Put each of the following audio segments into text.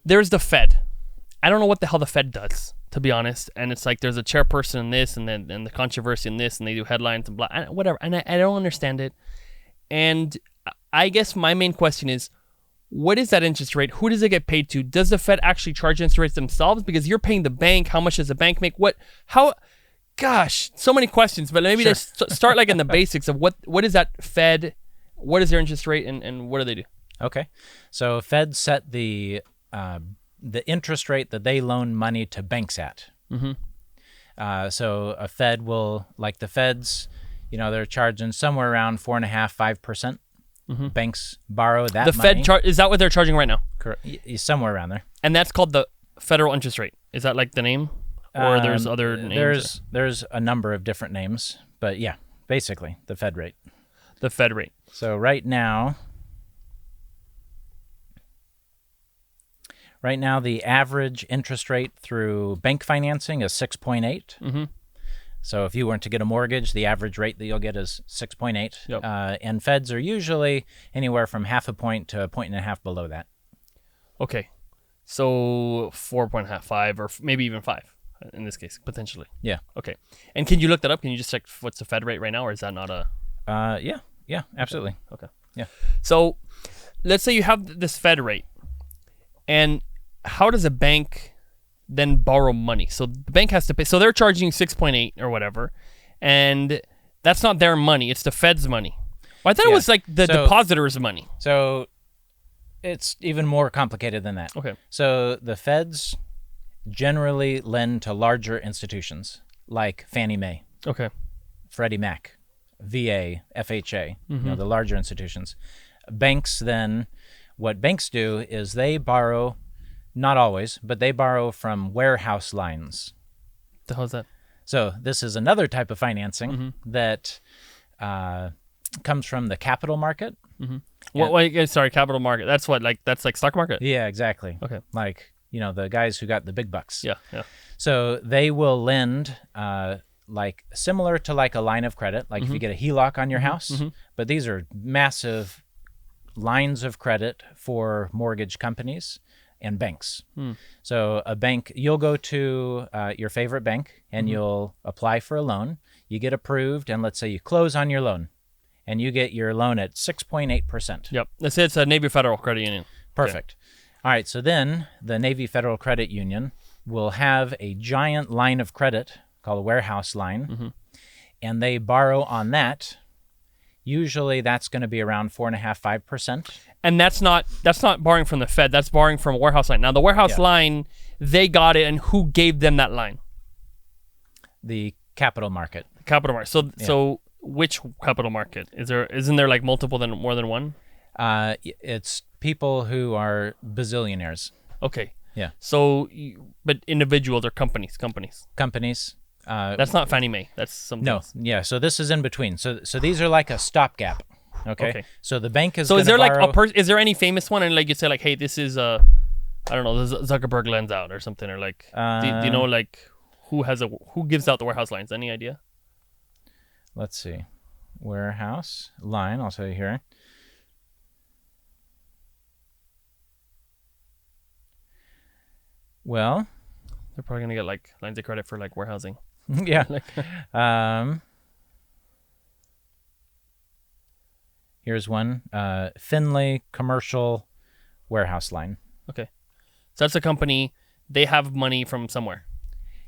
there's the Fed. I don't know what the hell the Fed does, to be honest. And it's like there's a chairperson in this, and then the controversy in this, and they do headlines and blah, whatever. And I don't understand it. And I guess my main question is, what is that interest rate? Who does it get paid to? Does the Fed actually charge interest rates themselves? Because you're paying the bank. How much does the bank make? Gosh, so many questions. But maybe let's start like in the basics of what is that Fed? What is their interest rate, and what do they do? Okay, so Fed set the interest rate that they loan money to banks at. Mm-hmm. So a Fed will, like the Feds, they're charging somewhere around 4.5%, 5%. Mm-hmm. Banks borrow that money. The Fed is that what they're charging right now? Correct. Somewhere around there. And that's called the federal interest rate. Is that like the name? Or there's other names? There's a number of different names, but yeah, basically the Fed rate. The Fed rate. So right now the average interest rate through bank financing is 6.8. Mm-hmm. So if you were to get a mortgage, the average rate that you'll get is 6.8. Yep. And Feds are usually anywhere from 0.5 point to 1.5 below that. Okay. So 4.5, 5, or maybe even 5 in this case, potentially. Yeah. Okay. And can you look that up? Can you just check what's the Fed rate right now, or is that not a... Yeah, absolutely. Okay. Yeah. So let's say you have this Fed rate, and how does a bank then borrow money? So the bank has to pay. So they're charging 6.8 or whatever, and that's not their money. It's the Fed's money. Well, I thought it was like the depositor's money. So it's even more complicated than that. Okay. So the Feds generally lend to larger institutions like Fannie Mae, okay, Freddie Mac, VA, FHA, mm-hmm. The larger institutions. Banks then, what banks do is they borrow, not always, but they borrow from warehouse lines. The hell's that? So this is another type of financing mm-hmm. that comes from the capital market. Mm-hmm. Sorry, capital market. That's like stock market? Yeah, exactly. Okay. Like, the guys who got the big bucks. Yeah. So they will lend like similar to like a line of credit, like mm-hmm. if you get a HELOC on your mm-hmm. house, mm-hmm. but these are massive lines of credit for mortgage companies and banks. So a bank, you'll go to your favorite bank and mm-hmm. you'll apply for a loan. You get approved, and let's say you close on your loan, and you get your loan at 6.8%. Yep. Let's say it's a Navy Federal Credit Union. Perfect. Okay. All right. So then the Navy Federal Credit Union will have a giant line of credit called a warehouse line, mm-hmm. and they borrow on that. Usually that's going to be around 4.5%, 5%. And that's not borrowing from the Fed. That's borrowing from a warehouse line. Now, the warehouse line, they got it, and who gave them that line? The capital market. Capital market. So which capital market? Isn't there like more than one? It's people who are bazillionaires. Okay. Yeah. So, but individuals or companies? Companies. That's not Fannie Mae. That's something else. Yeah. So this is in between. So these are like a stopgap. Okay. So the bank is. So is there borrow... like is there any famous one? And like you say, like, hey, this is I don't know, Zuckerberg lends out or something, or like, do you know like who gives out the warehouse lines? Any idea? Let's see, warehouse line. I'll tell you here. Well, they're probably gonna get like lines of credit for like warehousing. Yeah. Here's one. Finlay Commercial Warehouse Line. Okay. So that's a company. They have money from somewhere.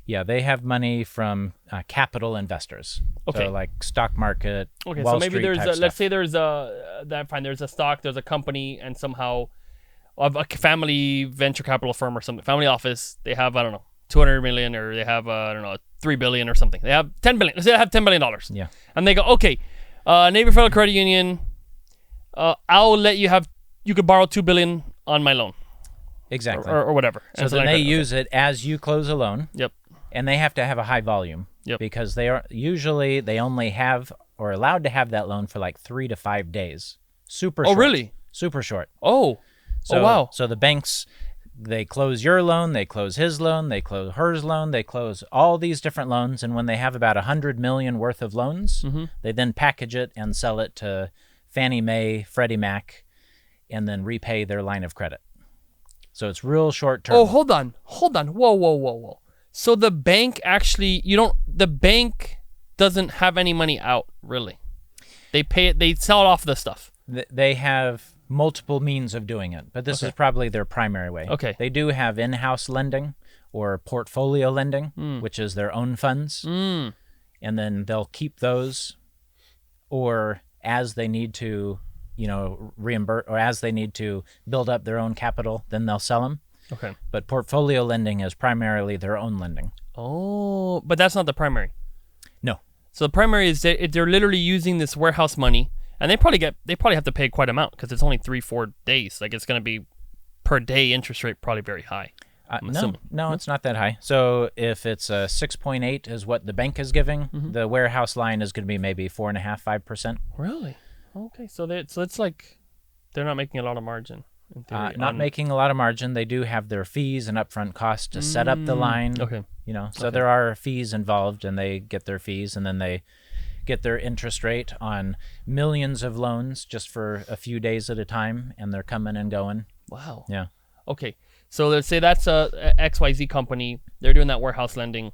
Yeah, they have money from capital investors. Okay. So like stock market. Okay, Wall so maybe Street there's let's say there's there's a stock, there's a company, and somehow a family venture capital firm or something, family office, they have, I don't know, 200 million, or they have, I don't know, 3 billion or something. They have 10 billion. Let's say they have $10 billion. Yeah. And they go, okay, Navy Federal Credit Union, I'll let you could borrow 2 billion on my loan. Exactly. Or whatever. So then they use it as you close a loan. Yep. And they have to have a high volume. Yep. Because they only have or allowed to have that loan for like 3 to 5 days. Super short. Oh, really? Super short. Oh. So, wow. So the banks, they close your loan, they close his loan, they close hers loan, they close all these different loans. And when they have about 100 million worth of loans, mm-hmm. they then package it and sell it to Fannie Mae, Freddie Mac, and then repay their line of credit. So it's real short term. Oh, hold on. Whoa. So the bank actually, the bank doesn't have any money out, really. They pay it, they sell off the stuff. They have multiple means of doing it, but this is probably their primary way. Okay. They do have in-house lending or portfolio lending, which is their own funds. And then they'll keep those, or as they need to, reimburse, or as they need to build up their own capital, then they'll sell them. Okay. But portfolio lending is primarily their own lending. Oh, but that's not the primary. No. So the primary is they're literally using this warehouse money, and they probably have to pay quite an amount because it's only 3-4 days. Like, it's going to be per day interest rate probably very high. No, it's not that high. So if it's 6.8 is what the bank is giving, the warehouse line is going to be maybe 4.5-5%. Really? Okay. So it's like they're not making a lot of margin. In theory, not making a lot of margin. They do have their fees and upfront costs to set up the line. Okay. So there are fees involved, and they get their fees, and then they get their interest rate on millions of loans just for a few days at a time, and they're coming and going. Wow. Yeah. Okay. So let's say that's a XYZ company. They're doing that warehouse lending.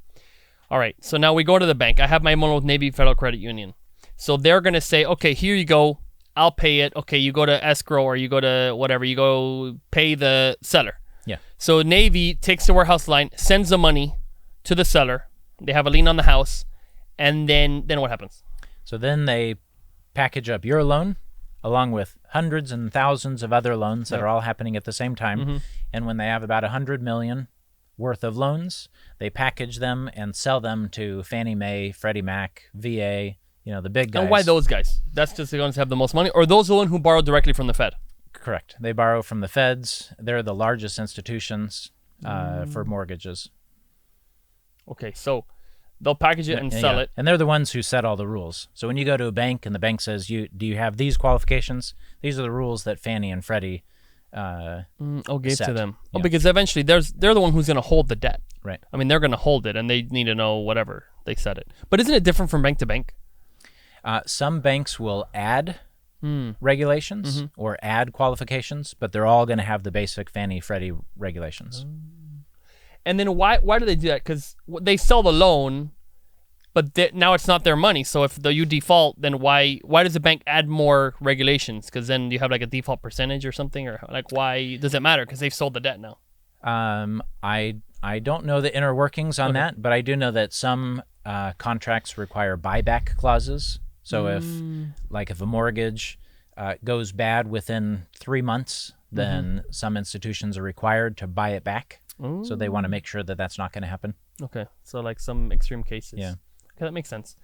All right. So now we go to the bank. I have my loan with Navy Federal Credit Union. So they're going to say, okay, here you go. I'll pay it. Okay, you go to escrow, or you go to whatever. You go pay the seller. Yeah. So Navy takes the warehouse line, sends the money to the seller. They have a lien on the house. And then what happens? So then they package up your loan along with hundreds and thousands of other loans that are all happening at the same time. And when they have about 100 million worth of loans, they package them and sell them to Fannie Mae, Freddie Mac, VA, the big guys. And why those guys? That's just the ones who have the most money? Or those the ones who borrow directly from the Fed? Correct. They borrow from the Feds. They're the largest institutions for mortgages. Okay, so they'll package it and sell it. And they're the ones who set all the rules. So when you go to a bank and the bank says, do you have these qualifications? These are the rules that Fannie and Freddie gave set. to them. Yeah. Because eventually they're the one who's going to hold the debt. Right. I mean, they're going to hold it, and they need to know whatever they set it. But isn't it different from bank to bank? Some banks will add regulations or add qualifications, but they're all going to have the basic Fannie Freddie regulations. And then why do they do that? Because they sell the loan, but now it's not their money. So if you default, then why does the bank add more regulations? Because then you have like a default percentage or something, or like why does it matter? Because they've sold the debt now. I don't know the inner workings on that, but I do know that some contracts require buyback clauses. So if a mortgage goes bad within 3 months, then some institutions are required to buy it back. So they want to make sure that that's not going to happen. Okay, so like some extreme cases. Yeah. Okay, that makes sense.